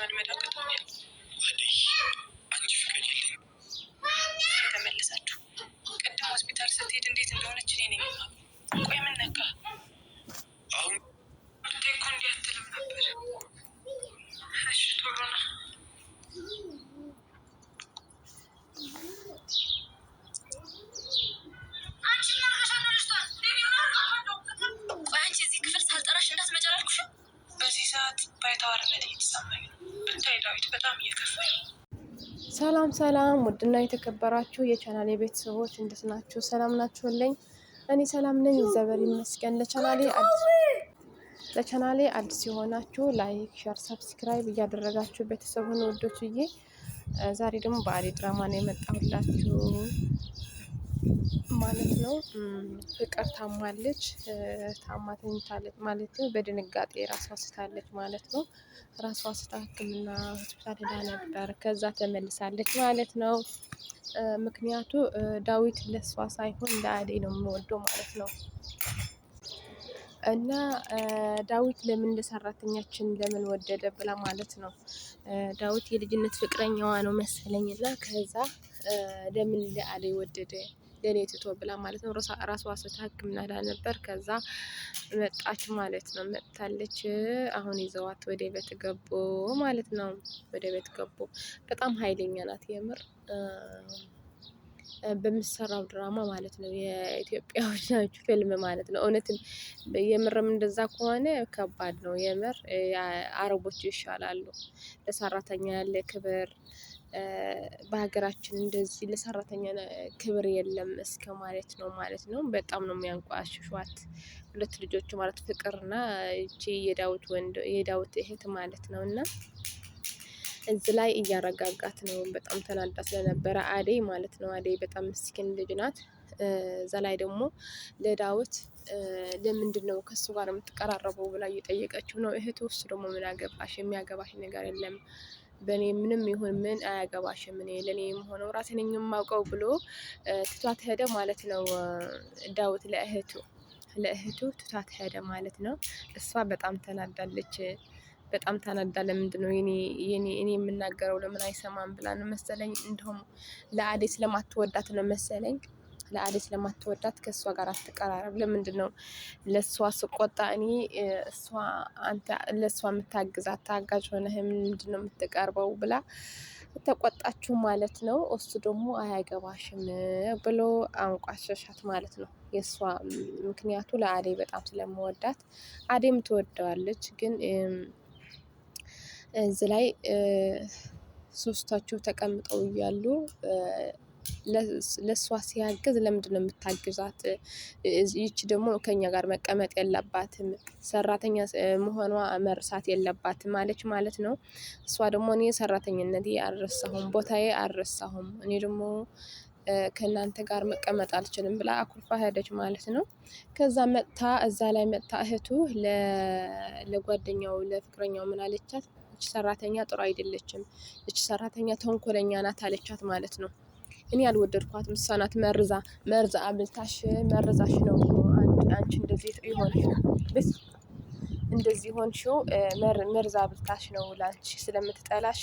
መልመድ አቅቶኛል። አንቺ ፍቀጂልኝ። ተመልሳችሁ ቅድም ሆስፒታል ስትሄድ እንዴት እንደሆነች እኔ ነኝ የማውቀው። ቆይ ምን ነካ? አሁን እኮ እንዲህ አትልም ነበር። እሺ ቶሎ ነው። ቆይ አንቺ እዚህ ክፍል ሳልጠራሽ እንዳትመጪ አላልኩሽም? በዚህ ሰዓት ባይተዋርነት እየተሰማኝ ነው። ብታይ ዳዊት በጣም እየከፋኝ። ሰላም ሰላም፣ ውድና የተከበራችሁ የቻናሌ ቤተሰቦች እንዴት ናችሁ? ሰላም ናችሁልኝ? እኔ ሰላም ነኝ፣ እግዚአብሔር ይመስገን። ለቻናሌ አዲስ የሆናችሁ ላይክ፣ ሼር፣ ሰብስክራይብ እያደረጋችሁ ቤተሰቡን ወዶችዬ፣ ዛሬ ደግሞ በአደይ ድራማ ነው የመጣሁላችሁ ማለት ነው። ፍቅር ታማለች፣ ታማተኝታለች ማለት ነው። በድንጋጤ ራሷ ስታለች ማለት ነው። ራሷ ስታ ሕክምና ሆስፒታል ሄዳ ነበር። ከዛ ተመልሳለች ማለት ነው። ምክንያቱ ዳዊት ለሷ ሳይሆን ለአደይ ነው የምወደው ማለት ነው። እና ዳዊት ለምን ለሰራተኛችን ለምን ወደደ ብላ ማለት ነው። ዳዊት የልጅነት ፍቅረኛዋ ነው መሰለኝ እና ከዛ ለምን ለአደይ ወደደ ለኔ ትቶ ብላ ማለት ነው። ራሷ ስታክም ናዳ ነበር። ከዛ መጣች ማለት ነው። መጥታለች። አሁን ይዘዋት ወደ ቤት ገቡ ማለት ነው። ወደ ቤት ገቡ። በጣም ኃይለኛ ናት የምር በምሰራው ድራማ ማለት ነው። የኢትዮጵያዎች ናችሁ ፊልም ማለት ነው። እውነትም የምርም እንደዛ ከሆነ ከባድ ነው የምር። አረቦቹ ይሻላሉ። ለሰራተኛ ያለ ክብር በሀገራችን እንደዚህ ለሰራተኛ ክብር የለም እስከ ማለት ነው። በጣም ነው የሚያንቋሽሿት ሁለት ልጆቹ ማለት ፍቅርና እቺ የዳዊት እህት ማለት ነው። እና እዚህ ላይ እያረጋጋት ነው። በጣም ተናዳ ስለነበረ አደይ ማለት ነው። አደይ በጣም ምስኪን ልጅ ናት። እዛ ላይ ደግሞ ለዳዊት ለምንድን ነው ከሱ ጋር የምትቀራረበው ብላ እየጠየቀችው ነው። እህቱ ውስጥ ደግሞ ምን አገባሽ? የሚያገባሽ ነገር የለም በእኔ ምንም ይሁን ምን አያገባሽም። እኔ ለእኔ የምሆነው ራሴ ነኝ የማውቀው ብሎ ትቷት ሄደ ማለት ነው። ዳዊት ለእህቱ ትቷት ሄደ ማለት ነው። እሷ በጣም ተናዳለች። በጣም ተናዳ ለምንድን ነው እኔ የምናገረው ለምን አይሰማም ብላ ነው መሰለኝ። እንደውም ለአደይ ስለማትወዳት ነው መሰለኝ። ለአደይ ስለማትወዳት ከእሷ ጋር አትቀራረብ። ለምንድን ነው ለእሷ ስቆጣ እኔ አንተ ለእሷ የምታግዛት ታጋዥ ሆነህ ምንድን ነው የምትቀርበው ብላ ተቆጣችሁ ማለት ነው። እሱ ደግሞ አያገባሽም ብሎ አንቋሸሻት ማለት ነው። የእሷ ምክንያቱ ለአደይ በጣም ስለመወዳት አደይም ትወደዋለች። ግን እዚህ ላይ ሶስታቸው ተቀምጠው እያሉ ለእሷ ሲያግዝ ለምንድን ነው የምታግዛት? ይቺ ደግሞ ከኛ ጋር መቀመጥ የለባትም ሰራተኛ መሆኗ መርሳት የለባትም አለች ማለት ነው። እሷ ደግሞ እኔ ሰራተኝነቴ አልረሳሁም፣ ቦታዬ አልረሳሁም፣ እኔ ደግሞ ከእናንተ ጋር መቀመጥ አልችልም ብላ አኩርፋ ሄደች ማለት ነው። ከዛ እዛ ላይ መጥታ እህቱ ለጓደኛው ለፍቅረኛው ምን አለቻት? እቺ ሰራተኛ ጥሩ አይደለችም፣ እቺ ሰራተኛ ተንኮለኛ ናት አለቻት ማለት ነው። እኔ አልወደድኳትም። እሷ ናት መርዛ አብልታሽ መርዛሽ ነው አንቺ እንደዚህ እንደዚህ ሆንሽው መርዛ አብልታሽ ነው ላንቺ ስለምትጠላሽ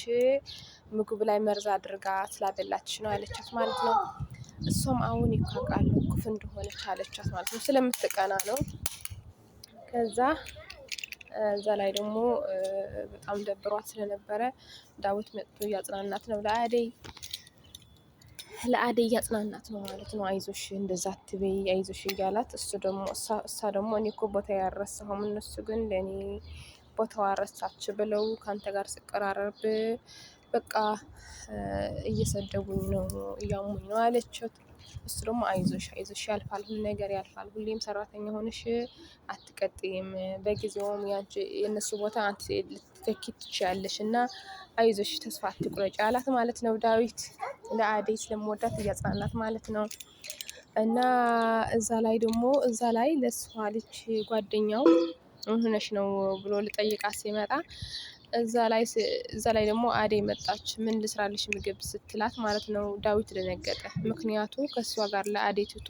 ምግብ ላይ መርዛ አድርጋ ስላበላችሽ ነው አለቻት ማለት ነው። እሷም አሁን ይካቃሉ ክፉ እንደሆነች አለቻት ማለት ነው። ስለምትቀና ነው። ከዛ እዛ ላይ ደግሞ በጣም ደብሯት ስለነበረ ዳዊት መጥቶ እያጽናናት ነው። ለአደይ እያጽናናት ነው ማለት ነው። አይዞሽ እንደዛ አትበይ አይዞሽ እያላት እሷ ደግሞ እኔ እኮ ቦታ ያረሳሁም እነሱ ግን ለእኔ ቦታው አረሳች ብለው ከአንተ ጋር ስቀራረብ በቃ እየሰደቡኝ ነው እያሙኝ ነው አለችው። እሱ ደግሞ አይዞሽ ያልፋል፣ ሁሉ ነገር ያልፋል፣ ሁሌም ሰራተኛ ሆነሽ አትቀጥይም፣ በጊዜውም የእነሱ ቦታ አንተ ልትተኪ ትችያለሽ እና አይዞሽ ተስፋ አትቁረጭ አላት ማለት ነው። ዳዊት ለአደይ ስለምወዳት እያጽናናት ማለት ነው። እና እዛ ላይ ለሷ ልጅ ጓደኛው ምን ሆነሽ ነው ብሎ ልጠይቃት ሲመጣ እዛ ላይ ደግሞ አደይ መጣች። ምን ልስራልሽ ምግብ ስትላት ማለት ነው ዳዊት ደነገጠ። ምክንያቱ ከእሷ ጋር ለአደይ ትቶ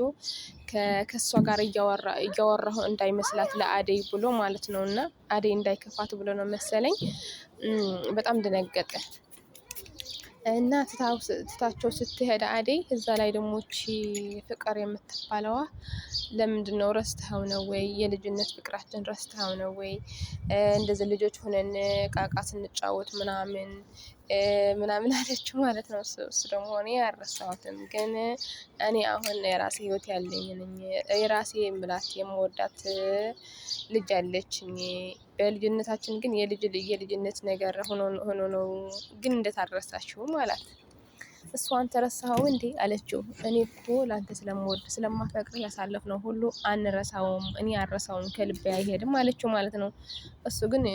ከእሷ ጋር እያወራሁ እንዳይመስላት ለአደይ ብሎ ማለት ነው። እና አደይ እንዳይከፋት ብሎ ነው መሰለኝ። በጣም ደነገጠ። እና ትታቸው ስትሄድ አደይ እዛ ላይ ደግሞ እቺ ፍቅር የምትባለዋ ለምንድነው ረስተኸው ነው ወይ የልጅነት ፍቅራችን ረስተኸው ነው ወይ እንደዚህ ልጆች ሆነን ቃቃ ስንጫወት ምናምን አለችው ማለት ነው። እሱ ደግሞ እኔ አልረሳሁትም፣ ግን እኔ አሁን የራሴ ህይወት ያለኝ ነኝ፣ የራሴ የምላት የምወዳት ልጅ አለችኝ። በልጅነታችን ግን የልጅነት ነገር ሆኖ ነው፣ ግን እንዴት አልረሳሽው ማለት እሷን ተረሳኸው እንዴ አለችው። እኔ እኮ ላንተ ስለምወድ ስለማፈቅር ያሳለፍነው ሁሉ አንረሳውም፣ እኔ አልረሳውም፣ ከልቤ አይሄድም አለችው ማለት ነው። እሱ ግን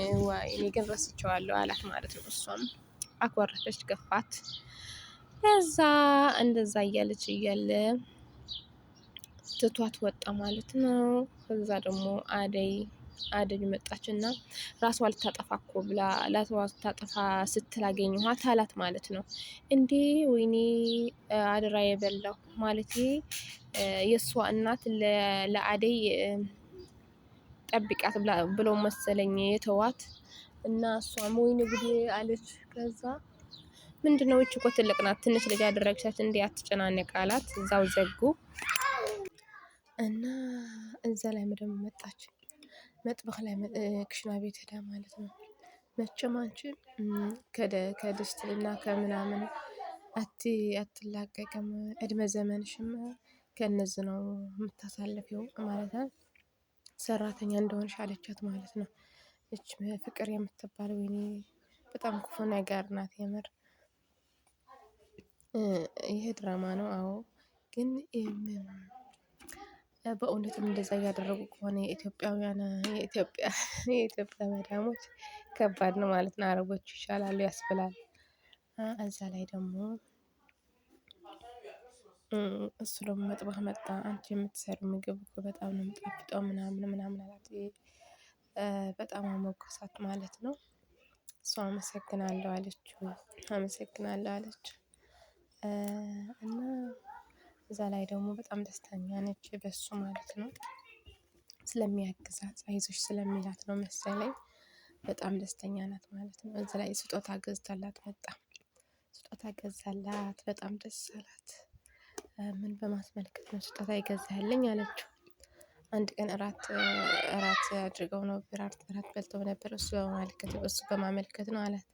እኔ ግን ረስቼዋለሁ አላት ማለት ነው። እሷም አኮረፈች፣ ገፋት። ከዛ እንደዛ እያለች እያለ ትቷት ወጣ ማለት ነው። ከዛ ደግሞ አደይ መጣችና ራሷ ልታጠፋ እኮ ብላ ልታጠፋ ስትል አገኘኋት አላት ማለት ነው። እንዴ ወይኔ አደራ የበላው ማለት የእሷ እናት ለአደይ ጠብቂያት ብሎ መሰለኝ የተዋት እና እሷም ወይኔ ጉዴ አለች። ከዛ ምንድነው እቺ እኮ ትልቅ ናት፣ ትንሽ ልጅ ያደረግሻት እንዴ አትጨናነቅ አላት። እዛው ዘጉ እና እዛ ላይ ደግሞ መጣች መጥበቅ ላይ ክሽና ቤት ሄዳ ማለት ነው። መቼም አንቺ ከድስትና ከምናምን አትላቀቅም፣ እድሜ ዘመንሽም ከነዚህ ነው የምታሳልፊው ማለት ነው። ሰራተኛ እንደሆንሽ አለቻት ማለት ነው። እች ፍቅር የምትባል ወይኔ በጣም ክፉ ነገር ናት የምር። ይሄ ድራማ ነው አዎ፣ ግን በእውነትም እንደዛ እያደረጉ ከሆነ የኢትዮጵያ መዳሞች ከባድ ነው ማለት ነው። አረቦቹ ይሻላሉ ያስብላል። እዛ ላይ ደግሞ እሱ ደግሞ መጥበቅ መጣ። አንቺ የምትሰሪው ምግብ እኮ በጣም ነው የምጣፍጠው ምናምን አላት። በጣም አሞገሳት ማለት ነው። እሷ አመሰግናለሁ አለችው። እና እዛ ላይ ደግሞ በጣም ደስተኛ ነች በሱ ማለት ነው። ስለሚያግዛት አይዞሽ ስለሚላት ነው መሰለኝ በጣም ደስተኛ ናት ማለት ነው። እዛ ላይ ስጦታ ገዝታላት መጣ። ስጦታ ገዛላት፣ በጣም ደስ አላት። ምን በማስመልከት ነው ስጦታ ይገዛልኝ አለችው። አንድ ቀን እራት አድርገው ነው እራት በልተው ነበር፣ እሱ በማመልከት ነው አላት።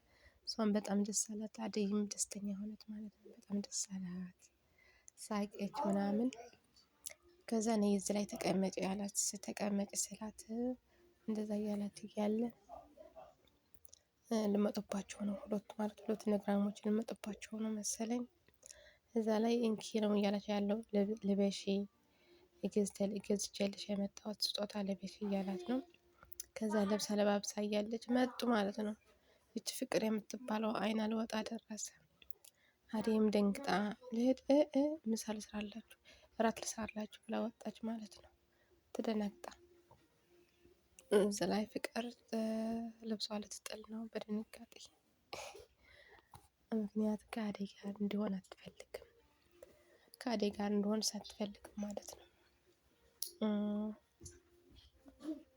እሷም በጣም ደስ አላት። አደይም ደስተኛ ሆነች ማለት ነው። በጣም ደስ አላት፣ ሳቀች ምናምን። ከዛ ነይ እዚህ ላይ ተቀመጪ ያላት፣ ተቀመጪ ስላት እንደዛ እያላት እያለ ልመጡባቸው ነው ሁለት ነግራሞች ልመጡባቸው ነው መሰለኝ። እዛ ላይ እንኪ ነው እያለች ያለው ልበሺ፣ ገዝቼልሽ የመጣሁት ስጦታ ልበሺ እያላት ነው። ከዛ ለብሳ ለባብሳ እያለች መጡ ማለት ነው። ይች ፍቅር የምትባለው አይን አልወጣ ደረሰ። አደይም ደንግጣ ልሄድ ምሳ ልስራላችሁ፣ እራት ልስራላችሁ ብላ ወጣች ማለት ነው። ትደነግጣ እዚ ላይ ፍቅር ልብሷ ልትጥል ነው በድንጋጤ። ምክንያት ከአደይ ጋር እንዲሆን አትፈልግም፣ ከአደይ ጋር እንዲሆን ሳትፈልግም ማለት ነው።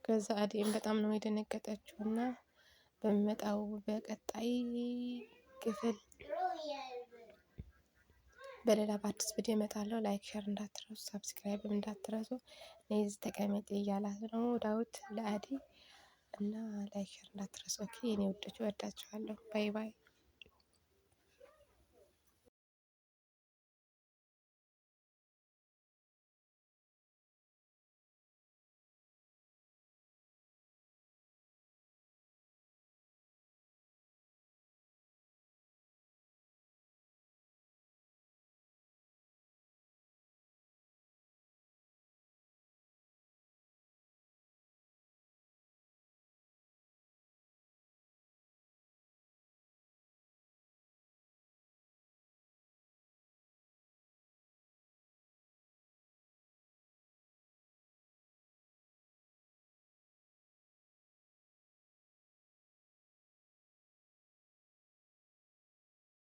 ከዛ አደይም በጣም ነው የደነገጠችው እና በሚመጣው በቀጣይ ክፍል በሌላ በአዲስ ቪዲዮ እመጣለሁ። ላይክ ሸር እንዳትረሱ፣ ሰብስክራይብ እንዳትረሱ። እዚህ ተቀመጥ እያላት ነው ዳዊት ለአደይ እና ላይክ ሸር እንዳትረሱ። ኦኬ የኔ ውዶች፣ እወዳችኋለሁ። ባይ ባይ።